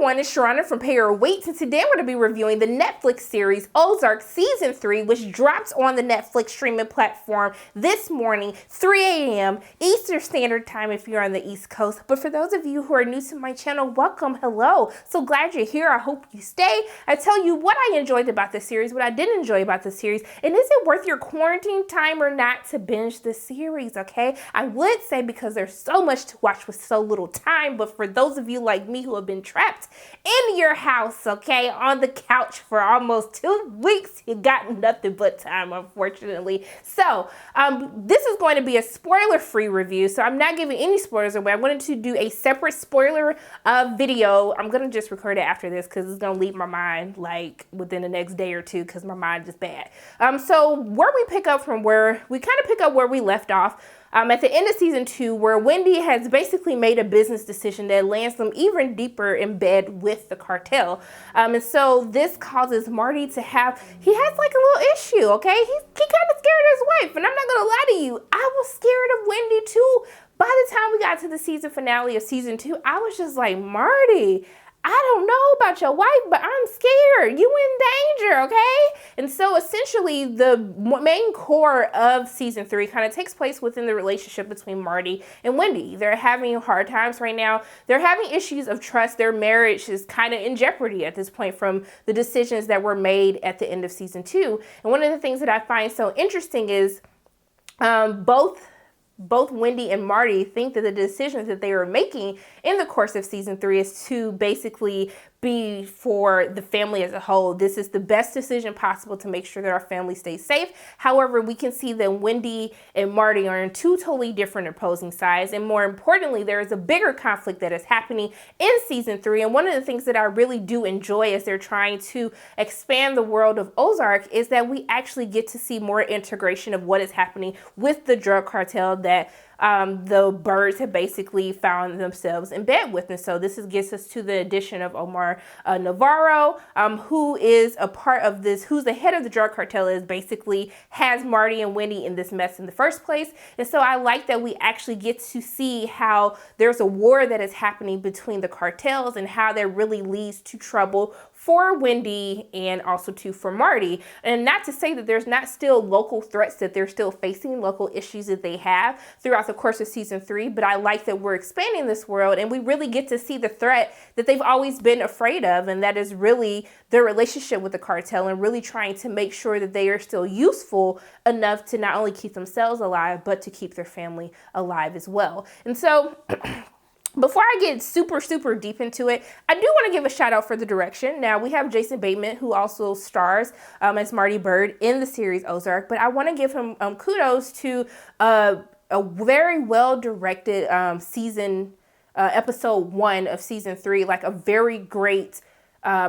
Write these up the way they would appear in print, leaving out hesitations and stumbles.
everyone, it's Sharana from Pay Your Weight, and today we're going to be reviewing the Netflix series Ozark Season 3, which drops on the Netflix streaming platform this morning, 3 a.m. Eastern Standard Time if you're on the East Coast. But for those of you who are new to my channel, welcome, hello. So glad you're here. I hope you stay. I tell you what I enjoyed about the series, what I didn't enjoy about the series, and is it worth your quarantine time or not to binge the series, okay? I would say because there's so much to watch with so little time, but for those of you like me who have been trapped in your house, okay, on the couch for almost 2 weeks, you got nothing but time, unfortunately. So this is going to be a spoiler-free review, so I'm not giving any spoilers away. I wanted to do a separate spoiler video. I'm going to just record it after this because it's going to leave my mind like within the next day or two because my mind is bad. So where we pick up from where we kind of pick up where we left off, at the end of season 2, where Wendy has basically made a business decision that lands them even deeper in bed with the cartel. And so this causes Marty to he has like a little issue, okay? He kind of scared his wife, and I'm not gonna lie to you, I was scared of Wendy too. By the time we got to the season finale of season 2, I was just like, Marty, I don't know about your wife, but I'm scared. You in danger, okay? And so essentially the main core of season 3 kind of takes place within the relationship between Marty and Wendy. They're having hard times right now. They're having issues of trust. Their marriage is kind of in jeopardy at this point from the decisions that were made at the end of season 2. And one of the things that I find so interesting is both Wendy and Marty think that the decisions that they are making in the course of season 3 is to basically be for the family as a whole. This is the best decision possible to make sure that our family stays safe. However, we can see that Wendy and Marty are in two totally different opposing sides. And more importantly, there is a bigger conflict that is happening in season 3. And one of the things that I really do enjoy as they're trying to expand the world of Ozark is that we actually get to see more integration of what is happening with the drug cartel that the Birds have basically found themselves in bed with. And so this gets us to the addition of Omar Navarro, who is a part of this, who's the head of the drug cartel, is basically has Marty and Wendy in this mess in the first place. And so I like that we actually get to see how there's a war that is happening between the cartels and how that really leads to trouble for Wendy and also for Marty. And not to say that there's not still local threats that they're still facing, local issues that they have throughout the course of season 3, but I like that we're expanding this world and we really get to see the threat that they've always been afraid of, and that is really their relationship with the cartel and really trying to make sure that they are still useful enough to not only keep themselves alive, but to keep their family alive as well. And so before I get super deep into it, I do want to give a shout out for the direction. Now, we have Jason Bateman, who also stars as Marty Bird in the series Ozark, but I want to give him kudos to a very well-directed episode 1 of season 3, like a very great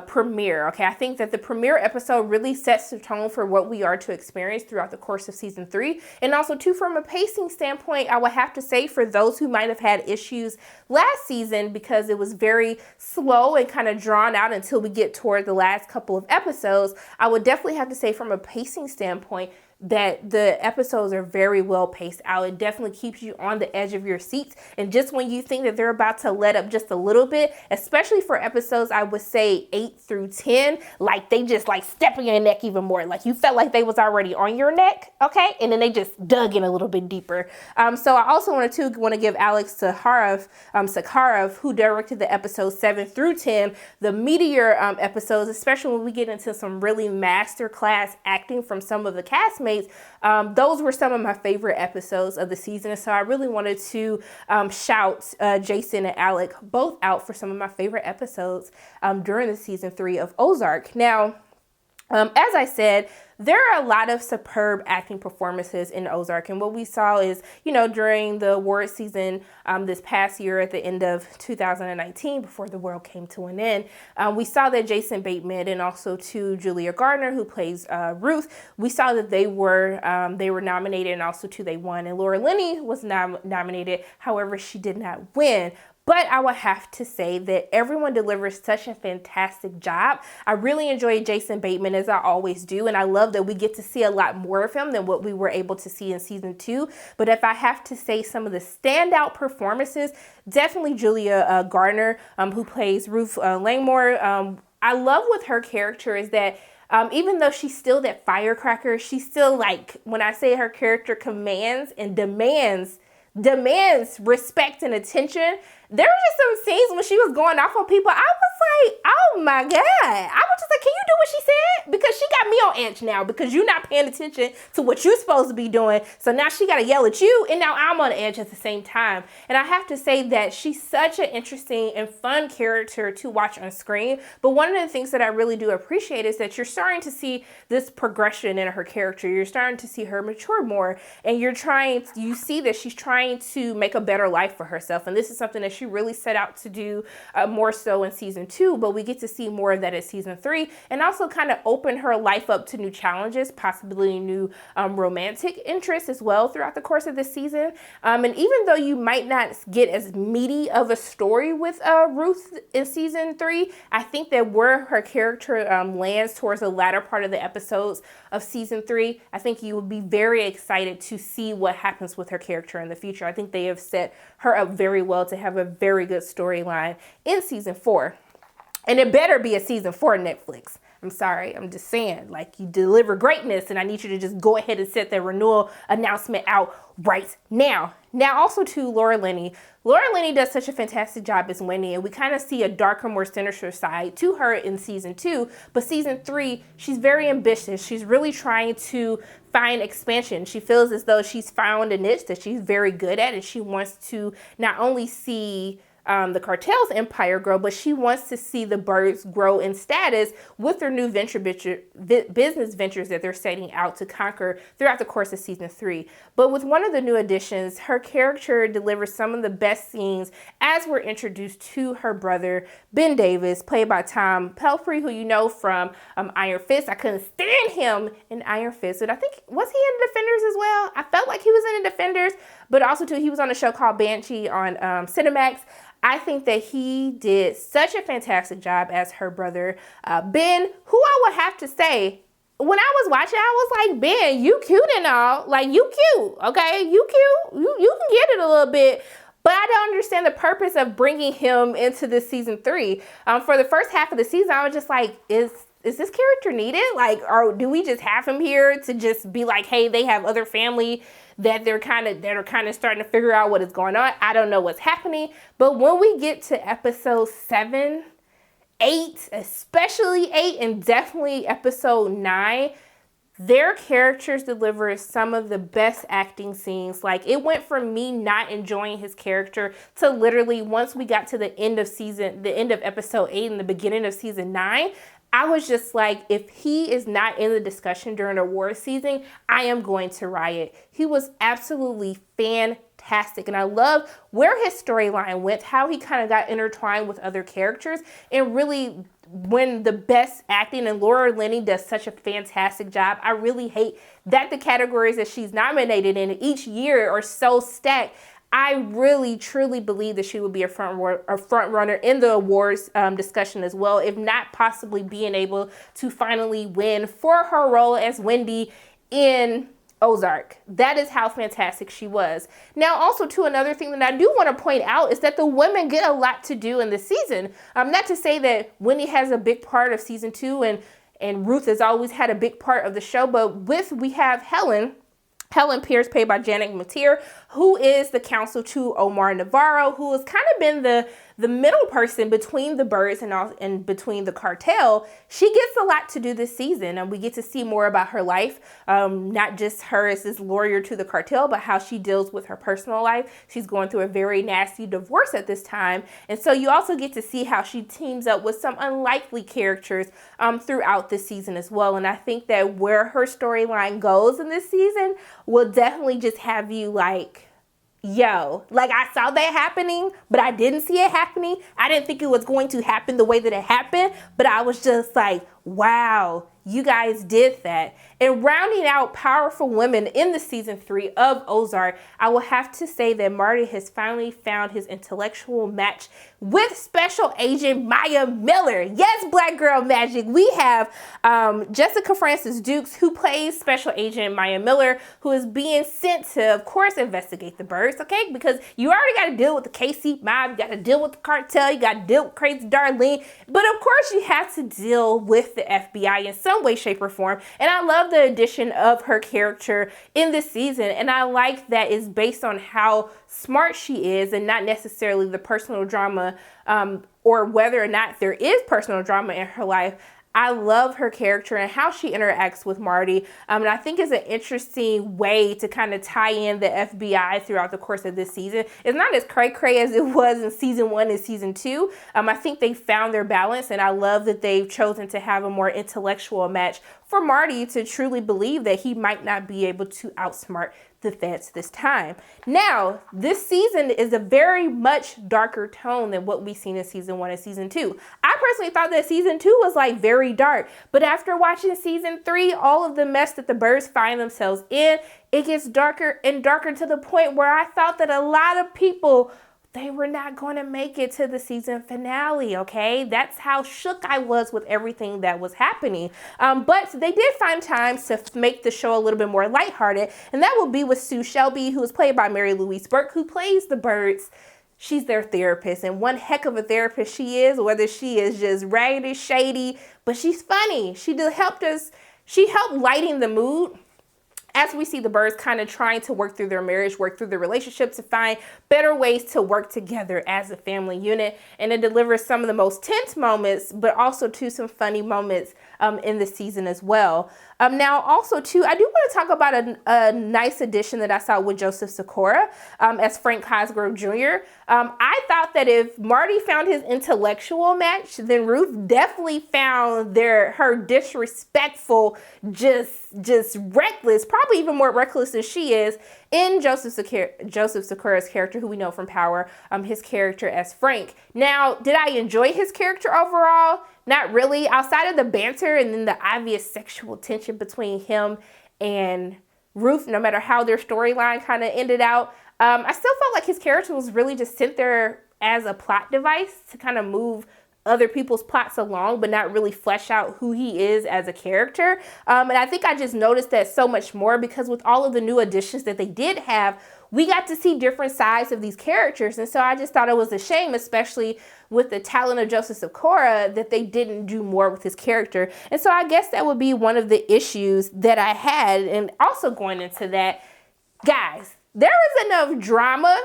premiere. Okay, I think that the premiere episode really sets the tone for what we are to experience throughout the course of season 3. And also too, from a pacing standpoint, I would have to say for those who might have had issues last season because it was very slow and kind of drawn out until we get toward the last couple of episodes, I would definitely have to say from a pacing standpoint that the episodes are very well paced out. It definitely keeps you on the edge of your seats. And just when you think that they're about to let up just a little bit, especially for episodes, I would say 8 through 10, like they just like step on your neck even more. Like you felt like they was already on your neck, okay? And then they just dug in a little bit deeper. So I also want to give Alex Sakharov, who directed the episodes 7 through 10, the meteor episodes, especially when we get into some really masterclass acting from some of the castmates. Those were some of my favorite episodes of the season. So I really wanted to shout Jason and Alec both out for some of my favorite episodes during the season 3 of Ozark. Now, as I said, there are a lot of superb acting performances in Ozark. And what we saw is, during the award season this past year at the end of 2019, before the world came to an end, we saw that Jason Bateman and also Julia Gardner, who plays Ruth, we saw that they were nominated and also they won. And Laura Linney was nominated. However, she did not win. But I would have to say that everyone delivers such a fantastic job. I really enjoy Jason Bateman, as I always do, and I love that we get to see a lot more of him than what we were able to see in season 2. But if I have to say some of the standout performances, definitely Julia Garner, who plays Ruth Langmore. I love with her character is that even though she's still that firecracker, she's still like, when I say her character commands and demands respect and attention. There were just some scenes when she was going off on people. I was like, oh my God. I was just like, can you do what she said? Because she got me on edge now because you're not paying attention to what you're supposed to be doing. So now she got to yell at you, and now I'm on edge at the same time. And I have to say that she's such an interesting and fun character to watch on screen. But one of the things that I really do appreciate is that you're starting to see this progression in her character. You're starting to see her mature more, and you see that she's trying to make a better life for herself. And this is something that she really set out to do more so in season 2, but we get to see more of that in season 3, and also kind of open her life up to new challenges, possibly new romantic interests as well throughout the course of this season. And even though you might not get as meaty of a story with Ruth in season 3, I think that where her character lands towards the latter part of the episodes of season 3, I think you will be very excited to see what happens with her character in the future. I think they have set her up very well to have a very good storyline in season 4. And it better be a season 4 Netflix. I'm sorry, I'm just saying, like, you deliver greatness, and I need you to just go ahead and set that renewal announcement out right now. Now, also to Laura Linney. Laura Linney does such a fantastic job as Wendy, and we kind of see a darker, more sinister side to her in season 2. But season 3, she's very ambitious. She's really trying to find expansion. She feels as though she's found a niche that she's very good at, and she wants to not only see the cartel's empire grow, but she wants to see the birds grow in status with their new business ventures that they're setting out to conquer throughout the course of season 3. But with one of the new additions, her character delivers some of the best scenes as we're introduced to her brother, Ben Davis, played by Tom Pelphrey, who you know from Iron Fist. I couldn't stand him in Iron Fist, but I think, was he in Defenders as well? I felt like he was in Defenders, but also too, he was on a show called Banshee on Cinemax. I think that he did such a fantastic job as her brother, Ben, who I would have to say, when I was watching, I was like, Ben, you cute and all. Like, you cute, okay? You cute. You can get it a little bit. But I don't understand the purpose of bringing him into this season 3. For the first half of the season, I was just like, is this character needed? Like, or do we just have him here to just be like, hey, they have other family that are kind of starting to figure out what is going on? I don't know what's happening. But when we get to episode 7, 8, especially 8, and definitely episode 9, their characters deliver some of the best acting scenes. Like, it went from me not enjoying his character to literally, once we got to the end of episode 8 and the beginning of season 9, I was just like, if he is not in the discussion during award season, I am going to riot. He was absolutely fantastic. And I love where his storyline went, how he kind of got intertwined with other characters, and really when the best acting, and Laura Linney does such a fantastic job. I really hate that the categories that she's nominated in each year are so stacked. I really, truly believe that she would be a front runner in the awards discussion as well, if not possibly being able to finally win for her role as Wendy in Ozark. That is how fantastic she was. Now, also, too, another thing that I do want to point out is that the women get a lot to do in this season. Not to say that Wendy has a big part of season 2 and Ruth has always had a big part of the show, but we have Helen Pierce, played by Janet Mateer, who is the counsel to Omar Navarro, who has kind of been the middle person between the birds and between the cartel. She gets a lot to do this season, and we get to see more about her life, not just her as this lawyer to the cartel, but how she deals with her personal life. She's going through a very nasty divorce at this time, and so you also get to see how she teams up with some unlikely characters throughout this season as well. And I think that where her storyline goes in this season will definitely just have you like, yo, like, I saw that happening, but I didn't see it happening. I didn't think it was going to happen the way that it happened, but I was just like, Wow, you guys did that. And rounding out powerful women in the season 3 of Ozark, I will have to say that Marty has finally found his intellectual match with Special Agent Maya Miller. Yes, Black Girl Magic. We have Jessica Francis Dukes, who plays Special Agent Maya Miller, who is being sent to, of course, investigate the birds, okay? Because you already got to deal with the KC mob, you got to deal with the cartel, you got to deal with Crazy Darlene, but of course you have to deal with the FBI in some way, shape, or form. And I love the addition of her character in this season, and I like that it's based on how smart she is and not necessarily the personal drama or whether or not there is personal drama in her life. I love her character and how she interacts with Marty. And I think it's an interesting way to kind of tie in the FBI throughout the course of this season. It's not as cray-cray as it was in season 1 and season 2. I think they found their balance, and I love that they've chosen to have a more intellectual match for Marty to truly believe that he might not be able to outsmart the feds this time. Now, this season is a very much darker tone than what we've seen in season 1 and season 2. I personally thought that season 2 was like very dark, but after watching season 3, all of the mess that the birds find themselves in, it gets darker and darker to the point where I thought that a lot of people, they were not going to make it to the season finale, okay? That's how shook I was with everything that was happening. But they did find time to make the show a little bit more lighthearted, and that will be with Sue Shelby, who is played by Mary Louise Burke, who plays the birds. She's their therapist, and one heck of a therapist she is, whether she is just raggedy, shady, but she's funny. She helped lighten the mood as we see the birds kind of trying to work through their marriage, work through their relationship to find better ways to work together as a family unit. And it delivers some of the most tense moments, but also some funny moments in the season as well. Now, also, too, I do want to talk about a nice addition that I saw with Joseph Sikora as Frank Cosgrove Jr. I thought that if Marty found his intellectual match, then Ruth definitely found her disrespectful, just reckless, probably even more reckless than she is, in Joseph Sikora's character, who we know from Power, his character as Frank. Now, did I enjoy his character overall? Not really. Outside of the banter and then the obvious sexual tension between him and Ruth, no matter how their storyline kind of ended out, I still felt like his character was really just sent there as a plot device to kind of move other people's plots along, but not really flesh out who he is as a character. And I think I just noticed that so much more because with all of the new additions that they did have, we got to see different sides of these characters. And so I just thought it was a shame, especially with the talent of Joseph Sikora, that they didn't do more with his character. And so I guess that would be one of the issues that I had. And also going into that, guys, there is enough drama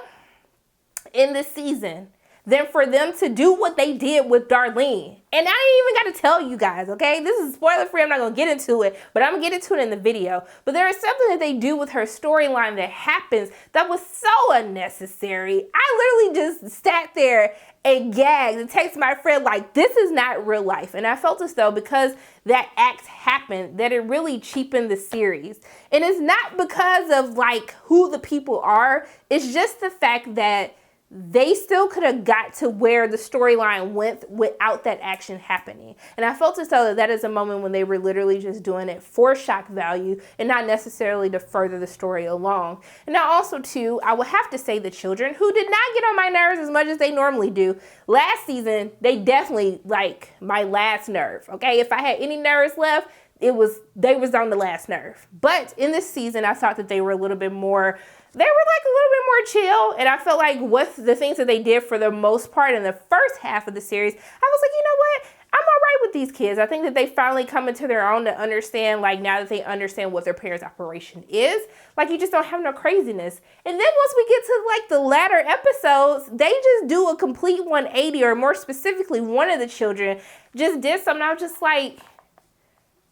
in this season than for them to do what they did with Darlene. And I ain't even got to tell you guys, okay? This is spoiler free. I'm not going to get into it, but I'm going to get into it in the video. But there is something that they do with her storyline that happens that was so unnecessary. I literally just sat there and gagged and texted my friend like, this is not real life. And I felt as though because that act happened, that it really cheapened the series. And it's not because of like who the people are. It's just the fact that they still could have got to where the storyline went without that action happening. And I felt as though that is a moment when they were literally just doing it for shock value and not necessarily to further the story along. And now also too, I would have to say the children, who did not get on my nerves as much as they normally do. Last season, they definitely like my last nerve. Okay, if I had any nerves left, they was on the last nerve. But in this season, I thought that they were a little bit more, they were like a little bit more chill. And I felt like with the things that they did for the most part in the first half of the series, I was like, you know what? I'm all right with these kids. I think that they finally come into their own to understand, like now that they understand what their parents' operation is, like you just don't have no craziness. And then once we get to like the latter episodes, they just do a complete 180, or more specifically, one of the children just did something. I was just like,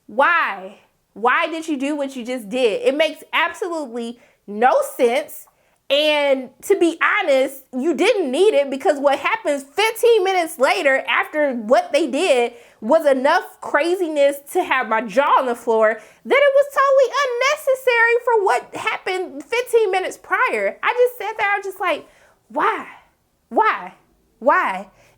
why? Why did you do what you just did? It makes absolutely no sense. And to be honest, you didn't need it, because what happens 15 minutes later after what they did was enough craziness to have my jaw on the floor that it was totally unnecessary for what happened 15 minutes prior. I just sat there, I was just like, why?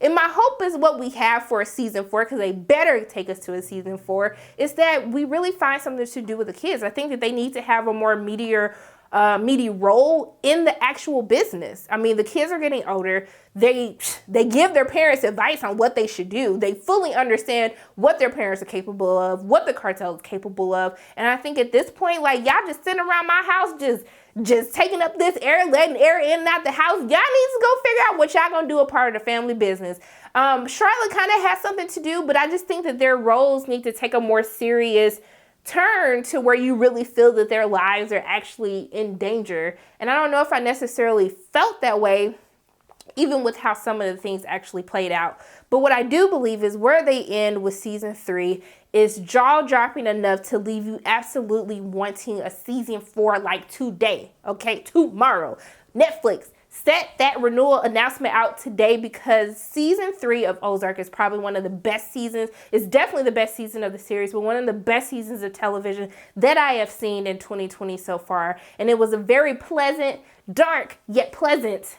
And my hope is what we have for a season 4, because they better take us to a season 4, is that we really find something to do with the kids. I think that they need to have a more meaty role in the actual business. I mean, the kids are getting older. They give their parents advice on what they should do. They fully understand what their parents are capable of, what the cartel is capable of. And I think at this point, like, y'all just sitting around my house just taking up this air, letting air in and out the house. Y'all need to go figure out what y'all gonna do a part of the family business. Charlotte kind of has something to do, but I just think that their roles need to take a more serious turn to where you really feel that their lives are actually in danger. And I don't know if I necessarily felt that way, even with how some of the things actually played out. But what I do believe is where they end with season 3 is jaw-dropping enough to leave you absolutely wanting a season 4 like today, okay? Tomorrow. Netflix, set that renewal announcement out today, because season 3 of Ozark is probably one of the best seasons. It's definitely the best season of the series, but one of the best seasons of television that I have seen in 2020 so far. And it was a very pleasant, dark, yet pleasant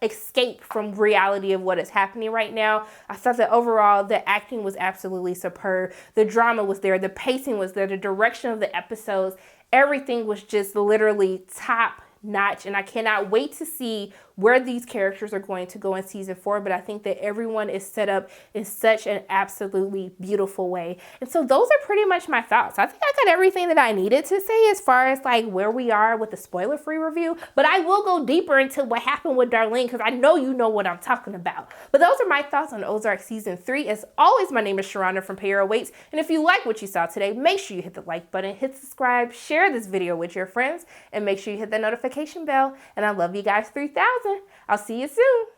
escape from reality of what is happening right now. I thought that overall the acting was absolutely superb. The drama was there, the pacing was there, the direction of the episodes, everything was just literally top notch, and I cannot wait to see where these characters are going to go in season 4. But I think that everyone is set up in such an absolutely beautiful way. And so those are pretty much my thoughts. I think I got everything that I needed to say as far as like where we are with the spoiler-free review, but I will go deeper into what happened with Darlene, because I know you know what I'm talking about. But those are my thoughts on Ozark season 3. As always, my name is Sharonda from Payroll Waits, and if you like what you saw today, make sure you hit the like button, hit subscribe, share this video with your friends, and make sure you hit that notification bell. And I love you guys 3000. I'll see you soon.